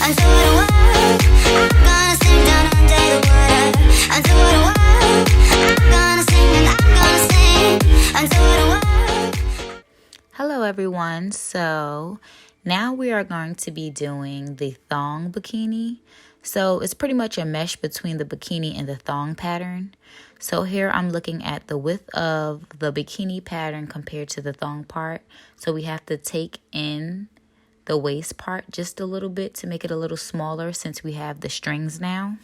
Hello everyone, so now we are going to be doing the thong bikini. So it's pretty much a mesh between the bikini and the thong pattern. So here I'm looking at the width of the bikini pattern compared to the thong part. So we have to take in the waist part just a little bit to make it a little smaller since we have the strings now.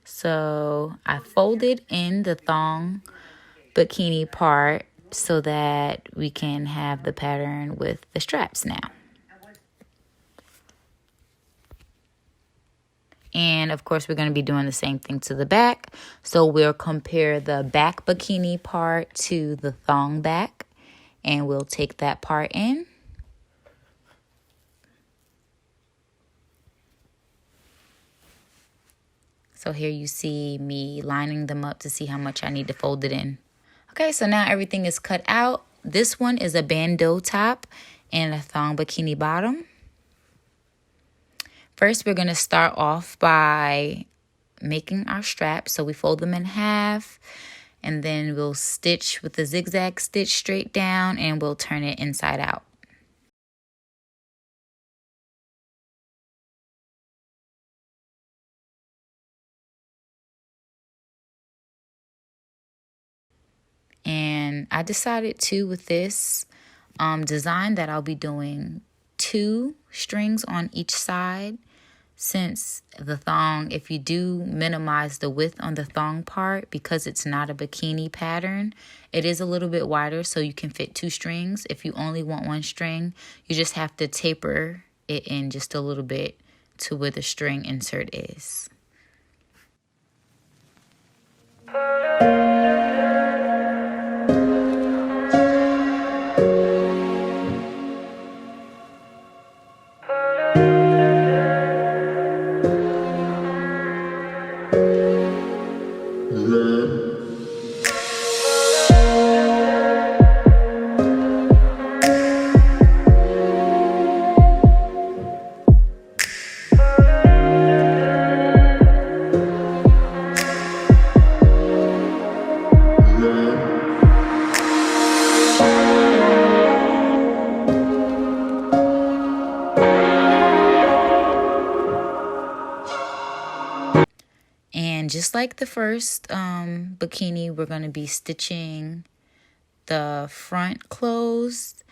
So I folded in the thong bikini part so that we can have the pattern with the straps now. And of course, we're going to be doing the same thing to the back. So we'll compare the back bikini part to the thong back, and we'll take that part in. So here you see me lining them up to see how much I need to fold it in. Okay, so now everything is cut out. This one is a bandeau top and a thong bikini bottom. First, we're going to start off by making our straps. So we fold them in half, and then we'll stitch with the zigzag stitch straight down, and we'll turn it inside out. And I decided to, with this design, that I'll be doing 2 strings on each side, since the thong, if you do minimize the width on the thong part, because it's not a bikini pattern, it is a little bit wider, so you can fit 2 strings. If you only want 1 string, you just have to taper it in just a little bit to where the string insert is. And just like the first bikini, we're going to be stitching the front closed,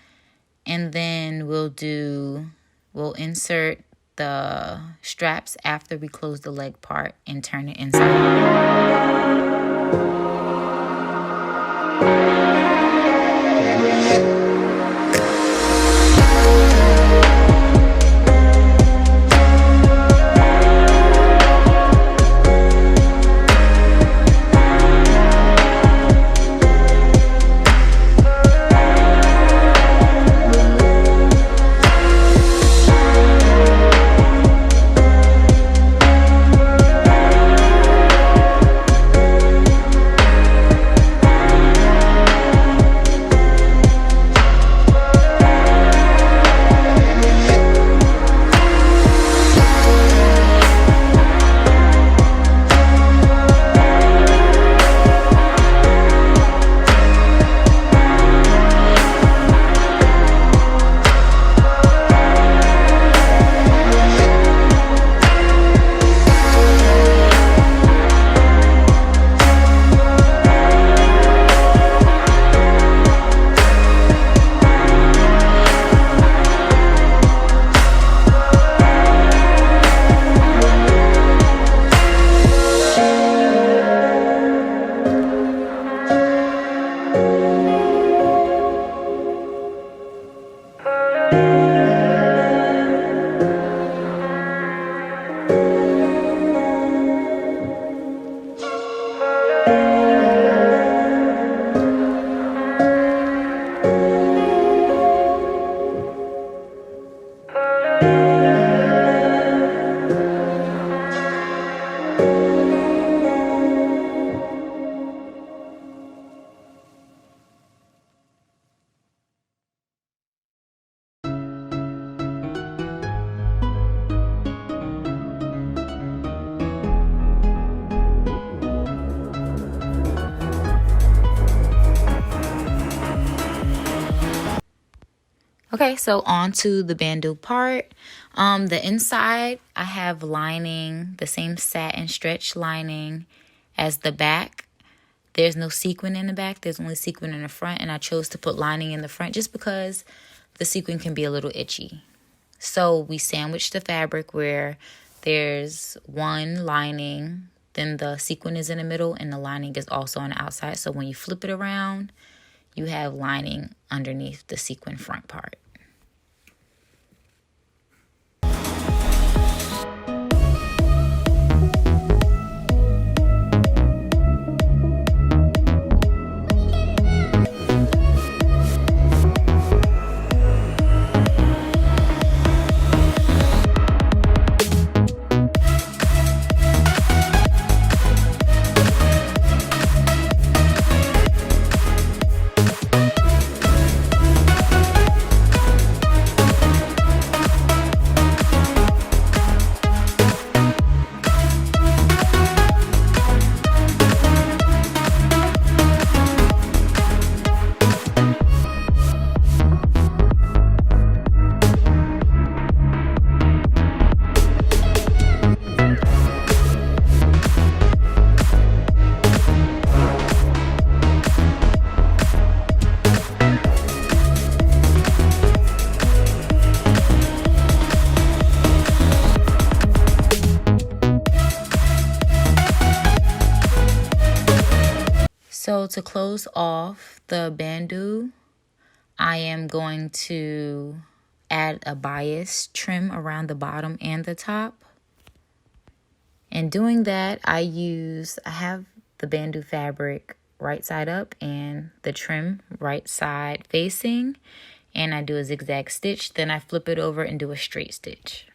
and then we'll insert the straps after we close the leg part and turn it inside out. Okay, so on to the bandeau part. The inside, I have lining, the same satin stretch lining as the back. There's no sequin in the back. There's only sequin in the front. And I chose to put lining in the front just because the sequin can be a little itchy. So we sandwiched the fabric where there's one lining, then the sequin is in the middle, and the lining is also on the outside. So when you flip it around, you have lining underneath the sequin front part. So to close off the bandeau, I am going to add a bias trim around the bottom and the top. And doing that, I have the bandeau fabric right side up and the trim right side facing. And I do a zigzag stitch, then I flip it over and do a straight stitch.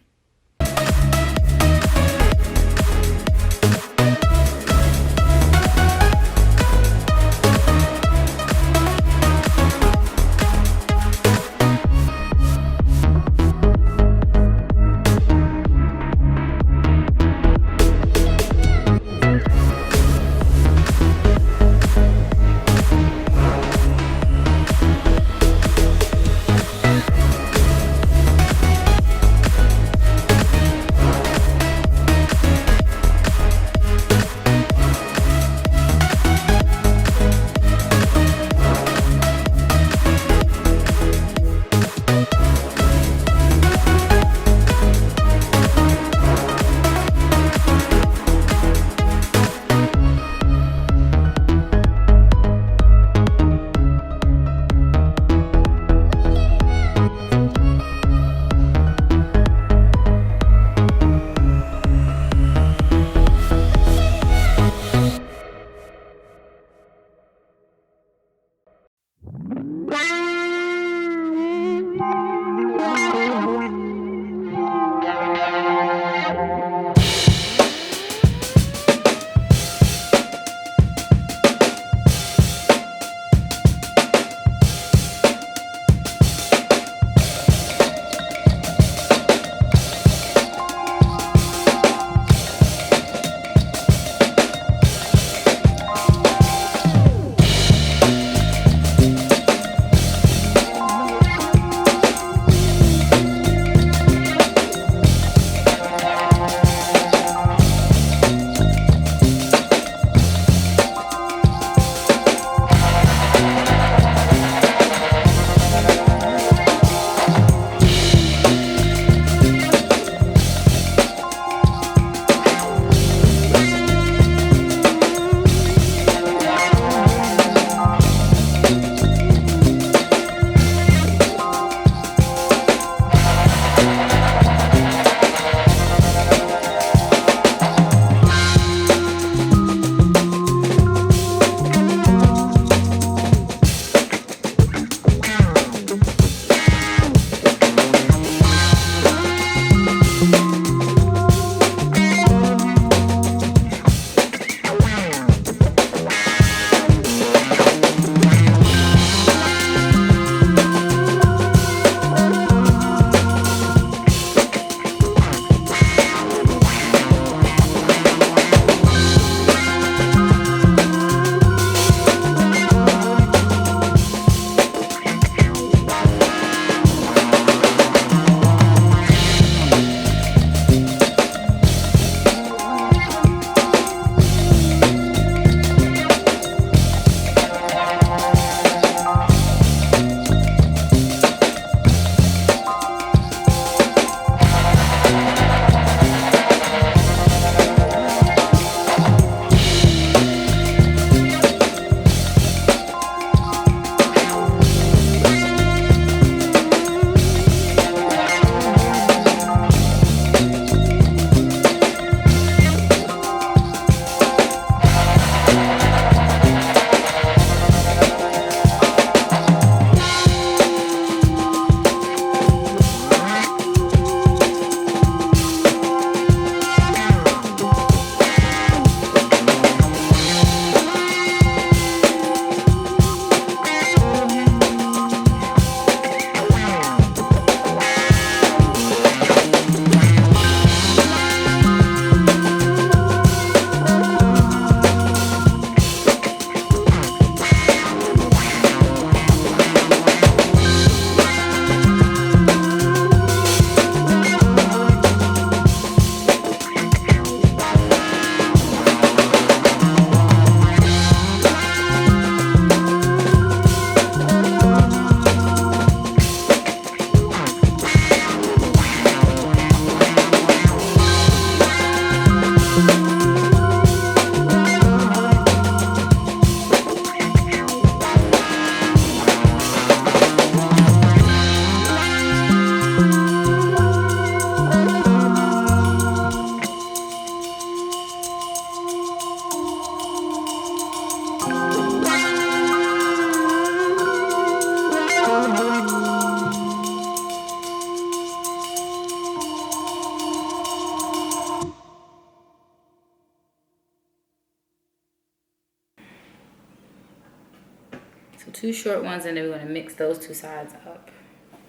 2 short ones, and then we're going to mix those 2 sides up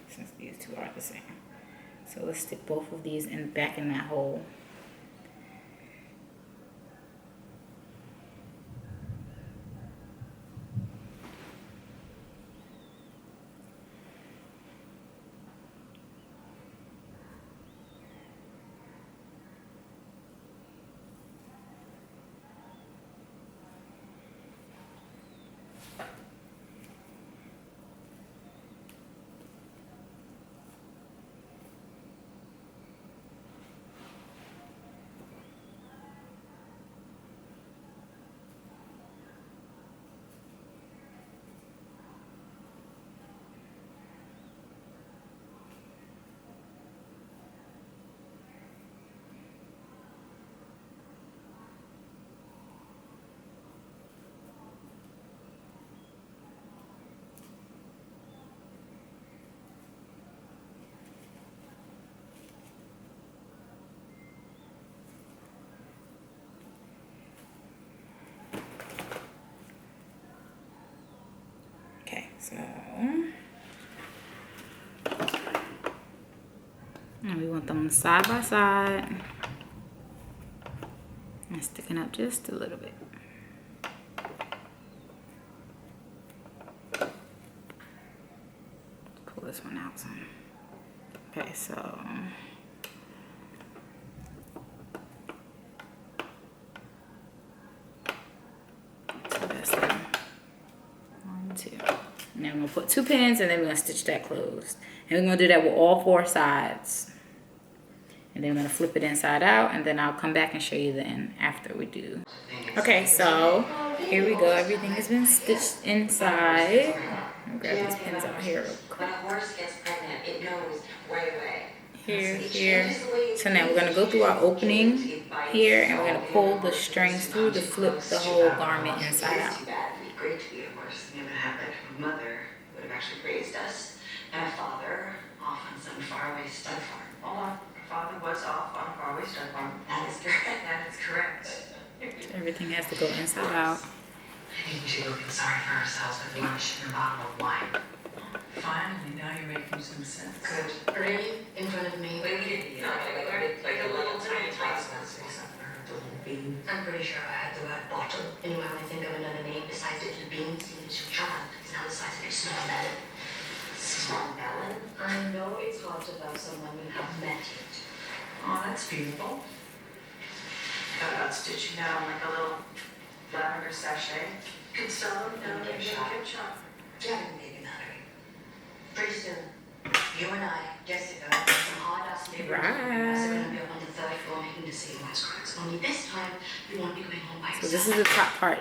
since these 2 are the same. So let's stick both of these back in that hole. So, and we want them side by side and sticking up just a little bit. Pull this one out some. Okay, so that's it. 1, 2. Now I'm going to put 2 pins, and then we're going to stitch that closed. And we're going to do that with all 4 sides. And then I'm going to flip it inside out, and then I'll come back and show you the end after we do. Okay, so here we go. Everything has been stitched inside. Let me grab these pins out here real quick. When a horse gets pregnant, it knows right away. Here. So now we're going to go through our opening here, and we're going to pull the strings through to flip the whole garment inside out. It'd be great to be a horse. You ever had like a mother would have actually raised us, and a father off on some faraway stud farm. Hold on, our father was off on a faraway stud farm. That is correct. That is correct. So everything has to go inside out. I think we should go get sorry for ourselves with lunch and a bottle of wine. Finally, now you're making some sense. Good. Really? In front of me? Wait, we didn't eat like a little tiny toss. I'm pretty sure I had the right bottle. Anyway, when I think of another name besides little beans, it's John. It's now the size of a small melon. Small melon? I know it's hard to love someone you have met yet. Oh, that's beautiful. Got about stitching down like a little lavender sachet. Could sell them down in a gift shop. Yeah, maybe not. Pretty soon, you and I, Jessica, and some hard-ass neighbors are going to be up on the 3rd floor making the same wisecracks. Only this time, we won't be going home by ourselves. So this is the top part.